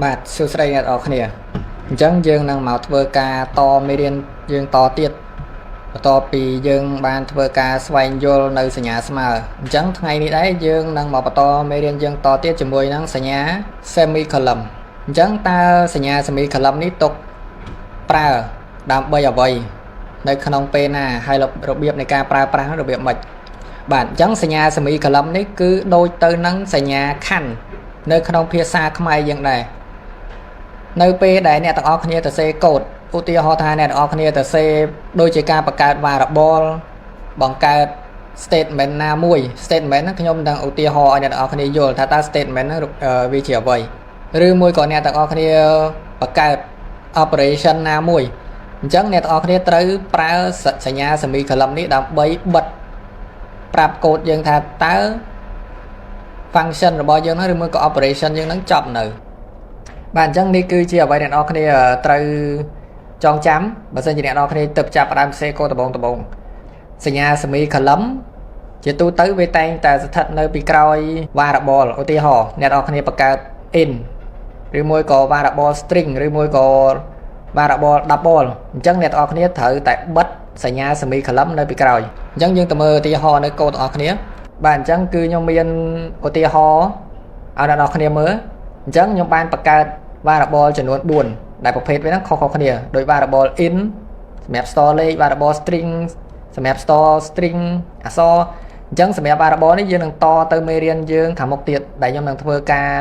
បាទសួស្តីអ្នកនរគ្នាអញ្ចឹងយើងនឹងមកធ្វើការតមេរៀនយើងតទៀតបន្ទាប់ពីយើងបានធ្វើការស្វែងយល់នៅសញ្ញាស្មើអញ្ចឹងថ្ងៃនេះដែរយើងនឹងមកបន្តមេរៀនយើងតទៀតជាមួយនឹងសញ្ញា semicolon អញ្ចឹងតើសញ្ញា semicolon នេះទុកប្រើដើម្បីអ្វីនៅក្នុងពេលណាហើយរបៀបនៃការប្រើប្រាស់របៀបម៉េចបាទអញ្ចឹងសញ្ញា semicolon នេះគឺដូចទៅនឹងសញ្ញាខណ្ឌនៅក្នុងភាសាខ្មែរយើងដែរនៅពេលដែលអ្នកទាំងអស់គ្នាទៅសេកូដឧទាហរណ៍ថាអ្នកទាំងអស់គ្នាទៅសេដូចជាការបង្កើត variable បង្កើត statement ណាមួយ statement ហ្នឹងខ្ញុំនឹងឧទាហរណ៍ឲ្យអ្នកទាំងអស់គ្នាយល់ថាតើ statement ហ្នឹងវាជាអ្វីឬមួយក៏អ្នកទាំងអស់គ្នាបង្កើត operation ណាមួយអញ្ចឹងអ្នកទាំងអស់គ្នាត្រូវប្រើសញ្ញា semicolon នេះដើម្បីបិទប្រាប់កូដយើងថាតើ function របស់យើងហ្នឹងឬមួយក៏ operation យើងហ្នឹងចប់នៅបាទអញ្ចឹងនេះគឺជាអ្វីអ្នកនរគ្នាត្រូវចងចាំបើសិនជាអ្នកនរគ្នាទៅចាប់ផ្ដើមសេកូដដំបូងសញ្ញា semicolon ជាទូទៅវាតែងតែស្ថិតនៅពីក្រោយ variable ឧទាហរណ៍អ្នកនរគ្នាបង្កើត int ឬមួយក៏ variable string ឬមួយក៏ variable double អញ្ចឹងអ្នកនរគ្នាត្រូវតែបិទសញ្ញា semicolon នៅពីក្រោយអញ្ចឹងយើងទៅមើលឧទាហរណ៍នៅកូដទាំងអស់គ្នាបាទអញ្ចឹងគឺខ្ញុំមានឧទាហរណ៍ឲ្យអ្នកនរគ្នាមើលអញ្ចឹងខ្ញុំបានបង្កើត variable ចំនួន4ដែលប្រភេទវាហ្នឹងខុសៗគ្នាដោយ variable int សម្រាប់ store លេខ variable string សម្រាប់ store string អក្សរអញ្ចឹងសម្រាប់ variable នេះយើងនឹងតទៅមេរៀនយើងខាងមុខទៀតដែលខ្ញុំនឹងធ្វើការ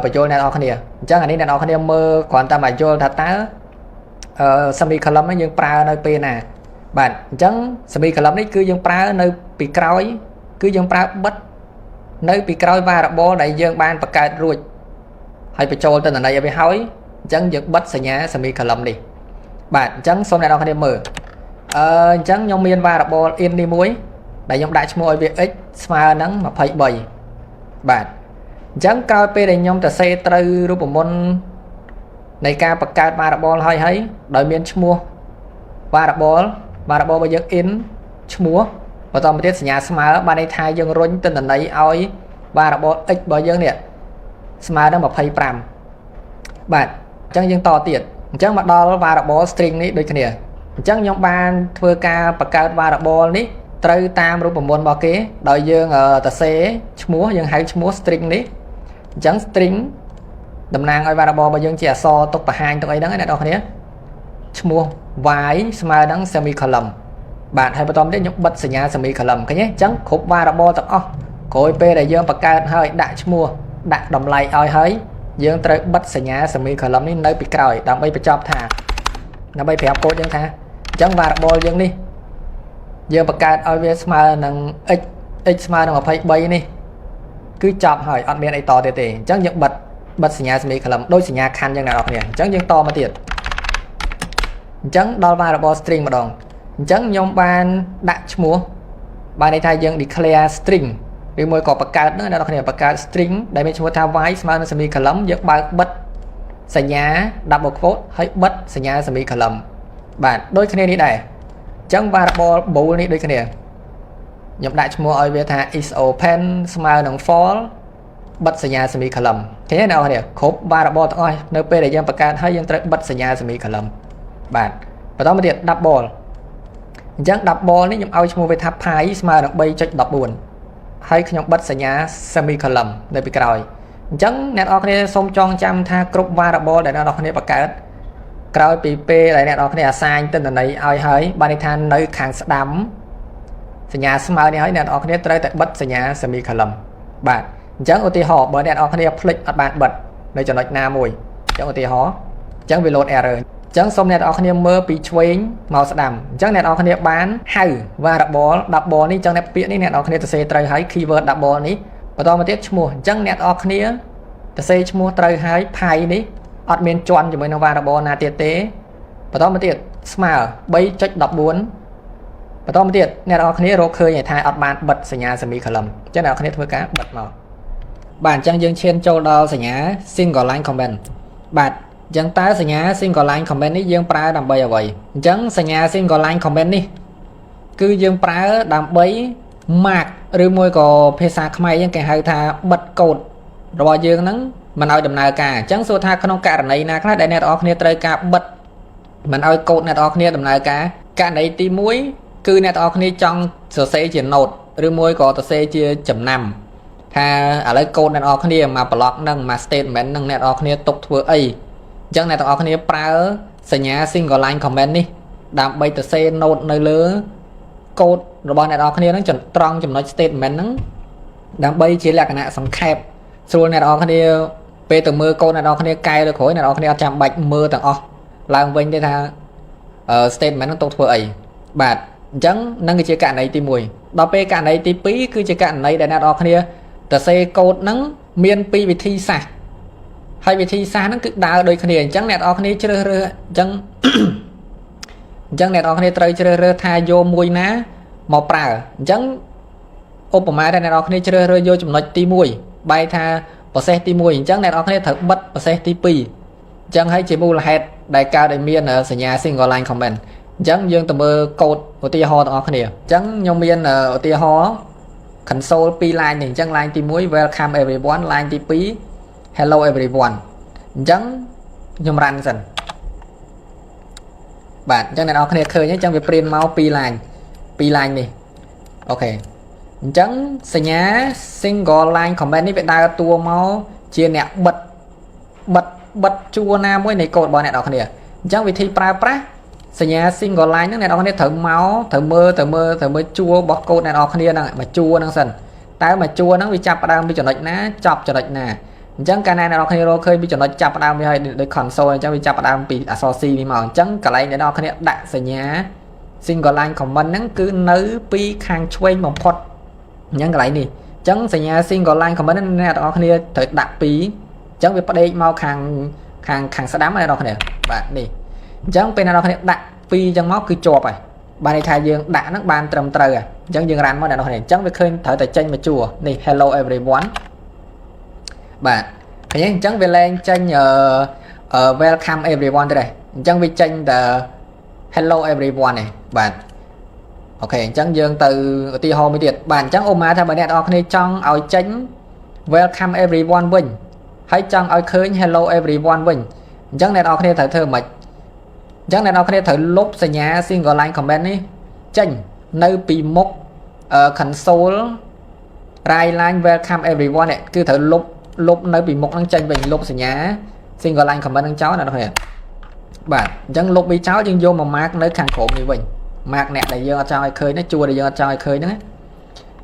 បញ្យល់អ្នកនរគ្នាអញ្ចឹងអានេះអ្នកនរគ្នាមើលគ្រាន់តែមកយល់ថាតើsemicolon នេះយើងប្រើនៅពេលណាបាទអញ្ចឹង semicolon នេះគឺយើងប្រើនៅពីក្រោយគឺយើងប្រើបិទនៅពីក្រោយ variable ដែលយើងបានបង្កើតរួចហើយបញ្ចូលទិន្នន័យឲ្យវាហើយអញ្ចឹងយើងបិទសញ្ញា semicolon នេះបាទអញ្ចឹងសូមអ្នកនរគ្នាមើលអញ្ចឹងខ្ញុំមាន variable int នេះមួយដែលខ្ញុំដាក់ឈ្មោះឲ្យវា x ស្មើនឹង23បាទអញ្ចឹងក្រោយពេលដែលខ្ញុំទៅសេត្រូវរូបមន្តនៃការបង្កើត variable ហើយដោយមានឈ្មោះ variable របស់យើង int ឈ្មោះបន្តមកទៀតសញ្ញាស្មើបានន័យថាយើងរុញទិន្នន័យឲ្យ variable x របស់យើងនេះស្មើនឹង25បាទអញ្ចឹងយើងតទៀតអញ្ចឹងមកដល់ variable string នេះដូចគ្នាអញ្ចឹងខ្ញុំបានធ្វើការបង្កើត variable នេះត្រូវតាមរូបមន្តរបស់គេដោយយើងទៅសេឈ្មោះយើងហៅឈ្មោះ string នេះអញ្ចឹង string តំណាងឲ្យ variable របស់យើងជាអក្សរទុកបង្ហាញទុកអីហ្នឹងអ្នកនរគ្នាឈ្មោះ y ស្មើនឹង semicolon បាទហើយបន្តមកទៀតខ្ញុំបិទសញ្ញា semicolon ឃើញទេអញ្ចឹងគ្រប់ variable ទាំងអស់ក្រោយពេលដែលយើងបង្កើតហើយដាក់ឈ្មោះដាក់តម្លៃឲ្យហើយយើងត្រូវបិទសញ្ញា semicolon នេះនៅពីក្រោយដើម្បីបញ្ចប់ថាដើម្បីប្រាប់កូដយើងថាអញ្ចឹង variable យើងនេះយើងបង្កើតឲ្យវាស្មើនឹង x ស្មើនឹង23នេះគឺចប់ហើយអត់មានអីតទៀតទេអញ្ចឹងយើងបិទសញ្ញា semicolon ដូចសញ្ញាខណ្ឌយ៉ាងណាបងប្អូនអញ្ចឹងយើងតមកទៀតអញ្ចឹងដល់ variable string ម្ដងអញ្ចឹងខ្ញុំបានដាក់ឈ្មោះបានន័យថាយើង declare string ឬមួយក៏បង្កើតហ្នឹងអ្នកនរគ្នាបង្កើត string ដែលមានឈ្មោះថា y ស្មើនឹង semicolon យើងបើកបិទសញ្ញា double quote ហើយបិទសញ្ញា semicolon បាទដូចគ្នានេះដែរអញ្ចឹង variable bool នេះដូចគ្នាខ្ញុំដាក់ឈ្មោះឲ្យវាថា is open ស្មើនឹង false បិទសញ្ញា semicolon ឃើញទេអ្នកនរគ្នាគ្រប់ variable ទាំងអស់នៅពេលដែលយើងបង្កើតហើយយើងត្រូវបិទសញ្ញា semicolon បាទបន្តមកទៀត double អញ្ចឹង double នេះខ្ញុំឲ្យឈ្មោះវាថា pi ស្មើនឹង 3.14 ហើយខ្ញុំបិទសញ្ញា semicolon នៅពីក្រោយអញ្ចឹងអ្នកនរគ្នាសូមចងចាំថាគ្រប់ variable ដែលអ្នកនរគ្នាបង្កើតក្រោយពីពេលដែលអ្នកនរគ្នាអាសាញទិន្នន័យឲ្យហើយបានន័យថានៅខាងស្ដាំសញ្ញាស្មើនេះហើយអ្នកនរគ្នាត្រូវតែបិទសញ្ញា semicolon បាទអញ្ចឹងឧទាហរណ៍បើអ្នកនរគ្នាភ្លេចអត់បានបិទនៅចំណុចណាមួយអញ្ចឹងឧទាហរណ៍អញ្ចឹងវា load error អញ្ចឹងសូមអ្នកនរគ្នាមើលពីឆ្វេងមកស្ដាំអញ្ចឹងអ្នកនរគ្នាបានហៅ variable double នេះអញ្ចឹងអ្នកពាក្យនេះអ្នកនរគ្នាទៅសេត្រូវហើយ keyword double នេះបន្តមកទៀតឈ្មោះអញ្ចឹងអ្នកនរគ្នាទៅសេឈ្មោះត្រូវហើយ pi នេះអត់មានជន់ជាមួយនឹង variable ណាទៀតទេបន្តមកទៀតស្មើ 3.14 បន្តមកទៀតអ្នកនរគ្នារកឃើញថាអត់បានបិទសញ្ញា semicolon អញ្ចឹងអ្នកនរគ្នាធ្វើការបិទមកបាទអញ្ចឹងយើងឈានចូលដល់សញ្ញា single line comment បាទអញ្ចឹងតើសញ្ញា single line comment នេះយើងប្រើដើម្បីអ្វីអញ្ចឹងសញ្ញា single line comment នេះគឺយើងប្រើដើម្បី mark ឬមួយក៏ភាសាខ្មែរយើងគេហៅថាបិទកូដរបស់យើងហ្នឹង มันเอาដំណើរការអញ្ចឹងសួរថាក្នុងករណីណាខ្លះដែលអ្នកនរគ្នាត្រូវការបិទមិនឲ្យកូដអ្នកនរគ្នាដំណើរការករណីទី1គឺអ្នកនរគ្នាចង់សរសេរជា note ឬមួយក៏សរសេរជាចំណាំថាឥឡូវកូដអ្នកនរគ្នាមក block នឹងមក statement នឹងអ្នកនរគ្នាទុកធ្វើអីអញ្ចឹងអ្នកនរគ្នាប្រើសញ្ញា single line comment នេះដើម្បីសរសេរ note នៅលើកូដរបស់អ្នកនរគ្នានឹងត្រង់ចំណុច statement ហ្នឹងដើម្បីជាលក្ខណៈសង្ខេបស្រួលអ្នកនរគ្នាពេលទៅមើលកូដអ្នកនរគ្នាកែលើក្រោយអ្នកនរគ្នាអត់ចាំបាច់មើលទាំងអស់ឡើងវិញទេថា statement ហ្នឹងទុកធ្វើអីបាទអញ្ចឹងនឹងគឺជាករណីទី1ដល់ពេលករណីទី2គឺជាករណីដែលអ្នកនរគ្នាសរសេរកូដហ្នឹងមាន2វិធីសាស្ត្រហើយវិធីសាស្ត្រហ្នឹងគឺដើរដូចគ្នាអញ្ចឹងអ្នកនរគ្នាជ្រើសរើសអញ្ចឹងអ្នកនរគ្នាត្រូវជ្រើសរើសថាយកមួយណាមកប្រើអញ្ចឹងឧបមាដែលអ្នកនរគ្នាជ្រើសរើសយកចំណុចទី1បែរថាប្រសេសទី1អញ្ចឹងអ្នកនរគ្នាត្រូវបិទប្រសេសទី2អញ្ចឹងហើយជាមូលហេតុដែលកើតឲ្យមានសញ្ញា single line comment អញ្ចឹងយើងទៅមើលកូដឧទាហរណ៍ទាំងអស់គ្នាអញ្ចឹងខ្ញុំមានឧទាហរណ៍ console 2 line នេះអញ្ចឹង line ទី1 welcome everyone line ទី2 hello everyone អញ្ចឹងខ្ញុំរ៉ាន់សិនបាទអញ្ចឹងអ្នកនរគ្នាឃើញអញ្ចឹងវាព្រានមក2 line នេះអូខេអញ្ចឹងសញ្ញា single line comment នេះវាដើរតួមកជាអ្នកបិទជួរណាមួយនៃកូដរបស់អ្នកនរគ្នាអញ្ចឹងវិធីប្រើប្រាស់សញ្ញា single line ហ្នឹងអ្នកនរគ្នាត្រូវមកត្រូវមើលជួររបស់កូដអ្នកនរគ្នាហ្នឹងមកជួរហ្នឹងសិនតើមកជួរហ្នឹងវាចាប់ផ្ដើមពីចំណុចណាចប់ចំណុចណាអញ្ចឹងកាលណាអ្នកនរគ្នារកឃើញពីចំណុចចាប់ផ្ដើមវាហើយដូច console អញ្ចឹងវាចាប់ផ្ដើមពីអក្សរ C នេះមកអញ្ចឹងកន្លែងអ្នកនរគ្នាដាក់សញ្ញា single line comment ហ្នឹងគឺនៅពីខាងឆ្វេងបំផុតអញ្ចឹងកន្លែងនេះអញ្ចឹងសញ្ញា single line comment អ្នកនរគ្នាត្រូវដាក់ពីអញ្ចឹងវាផ្ដេកមកខាងស្ដាំអ្នកនរគ្នាបាទនេះអញ្ចឹងពេលអ្នកនរគ្នាដាក់ពីអញ្ចឹងមកគឺជាប់ហើយបានន័យថាយើងដាក់ហ្នឹងបានត្រឹមត្រូវហើយអញ្ចឹងយើងរ៉ាន់មកអ្នកនរគ្នាអញ្ចឹងវាឃើញត្រូវតែចេញមកជួរនេះ hello everyone បាទឃើញអញ្ចឹងវាលែងចេញwelcome everyone ទៅដែរអញ្ចឹងវាចេញតែ hello everyone នេះបាទអូខេអញ្ចឹងយើងទៅឧទាហរណ៍មួយទៀតបាទអញ្ចឹងអូម៉ាថាបើអ្នកនរគ្នាចង់ឲ្យចេញ welcome everyone វិញហើយចង់ឲ្យឃើញ hello everyone វិញអញ្ចឹងអ្នកនរគ្នាត្រូវធ្វើម៉េចអញ្ចឹងអ្នកនរគ្នាត្រូវលុបសញ្ញា single line comment នេះចេញនៅពីមុខconsole right line welcome everyone នេះគឺត្រូវលុបនៅពីមុខហ្នឹងចេញវិញលុបសញ្ញា single line comment ហ្នឹងចោលអ្នកនរគ្នាបាទអញ្ចឹងលុបវាចោលយើងយកមក mark នៅខាងក្រោមនេះវិញ mark អ្នកដែលយើងអត់ចង់ឲ្យឃើញណាជួរដែលយើងអត់ចង់ឲ្យឃើញហ្នឹង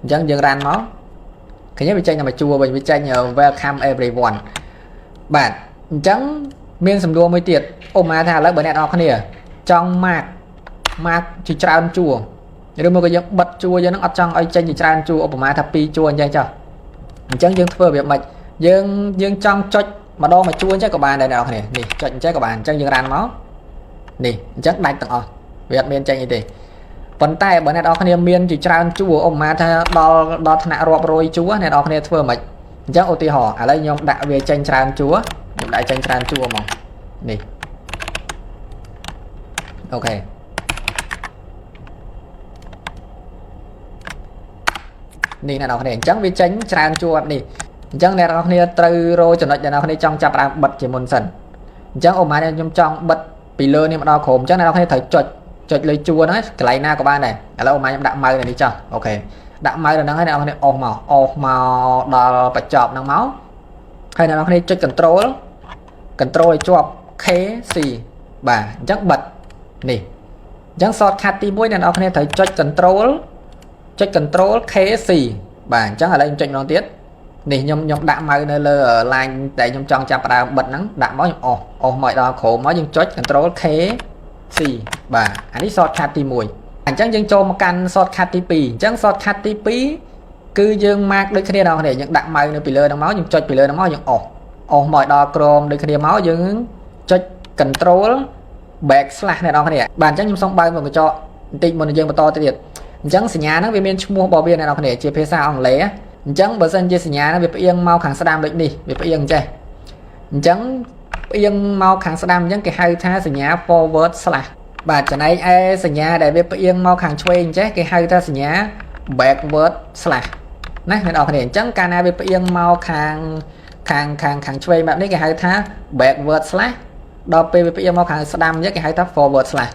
អញ្ចឹងយើងរ៉ាន់មកឃើញវាចេញតែមកជួរវិញវាចេញ welcome everyone បាទអញ្ចឹងមានសំណួរមួយទៀតឧបមាថាឥឡូវបើអ្នកនរគ្នាចង់ mark ជាច្រើនជួរឬមកក៏យើងបិទជួរយើងហ្នឹងអត់ចង់ឲ្យចេញជាច្រើនជួរឧបមាថា2ជួរអញ្ចឹងចុះអញ្ចឹងយើងធ្វើវាមិនយើងចង់ចុចម្ដងមកជួរអញ្ចឹងក៏បានដែរអ្នកនរគ្នានេះចុចអញ្ចឹងក៏បានអញ្ចឹងយើងរ៉ាន់មកនេះអញ្ចឹងដាច់ទាំងអស់វាអត់មានចេញអីទេប៉ុន្តែបើអ្នកនរគ្នាមានជាច្រើនជួរឧបមាថាដល់ថ្នាក់រាប់រយជួរអ្នកនរគ្នាធ្វើមិនអញ្ចឹងឧទាហរណ៍ឥឡូវខ្ញុំដាក់វាចេញច្រើនជួរខ្ញុំដាក់ចេញច្រើនជួរមកនេះអូខេនេះអ្នកនរគ្នាអញ្ចឹងវាចេញច្រើនជួរនេះអញ្ចឹងអ្នកនរគ្នាត្រូវរកចំណុចដែលអ្នកនរគ្នាចង់ចាប់ផ្ដើមបិទជាមុនសិនអញ្ចឹងឧបមាថាខ្ញុំចង់បិទពីលើនេះមកដល់ក្រោមអញ្ចឹងអ្នកនរគ្នាត្រូវចុចលើជួរហ្នឹងកន្លែងណាក៏បានដែរឥឡូវឧបមាខ្ញុំដាក់ម៉ៅនៅនេះចុះអូខេដាក់ម៉ៅនៅហ្នឹងហើយអ្នកនរគ្នាអស់មកដល់បញ្ចប់ហ្នឹងមកហើយអ្នកនរគ្នាចុច control ឲ្យជាប់ K C បាទអញ្ចឹងបិទនេះអញ្ចឹង shortcut ទី1អ្នកនរគ្នាត្រូវចុច control K C បាទអញ្ចឹងឥឡូវខ្ញុំចុចម្ដងទៀតនេះខ្ញុំដាក់ម៉ៅនៅលើ line ដែលខ្ញុំចង់ចាប់ផ្ដើមបិទហ្នឹងដាក់មកខ្ញុំអស់មកដល់ក្រោមមកយើងចុច control K C បាទអានេះ shortcut ទី1អញ្ចឹងយើងចូលមកកាន់ shortcut ទី2អញ្ចឹង shortcut ទី2គឺយើង mark ដូចគ្នាដល់គ្នាយើងដាក់ម៉ៅនៅពីលើហ្នឹងមកយើងចុចពីលើហ្នឹងមកយើងអស់មកដល់ក្រោមដូចគ្នាមកយើងចុច control backslash អ្នកនរគ្នាបាទអញ្ចឹងខ្ញុំសូមបើកមុខកញ្ចក់បន្តិចមុនយើងបន្តទៅទៀតអញ្ចឹងសញ្ញាហ្នឹងវាមានឈ្មោះរបស់វាអ្នកនរគ្នាជាភាសាអង់គ្លេសអញ្ចឹងបើសិនជាសញ្ញាហ្នឹងវាផ្អៀងមកខាងស្ដាំដូចនេះវាផ្អៀងចេះអញ្ចឹងផ្អៀងមកខាងស្ដាំអញ្ចឹងគេហៅថាសញ្ញា forward slash បាទចំណែកឯសញ្ញាដែលវាផ្អៀងមកខាងឆ្វេងចេះគេហៅថាសញ្ញា backward slash ណាអ្នកនរគ្នាអញ្ចឹងកាលណាវាផ្អៀងមកខា ខាងឆ្វេងបែបនេះគេហៅថា backward slash ដល់ពេលវាមកខាងស្ដាំទៀតគេហៅថា forward slash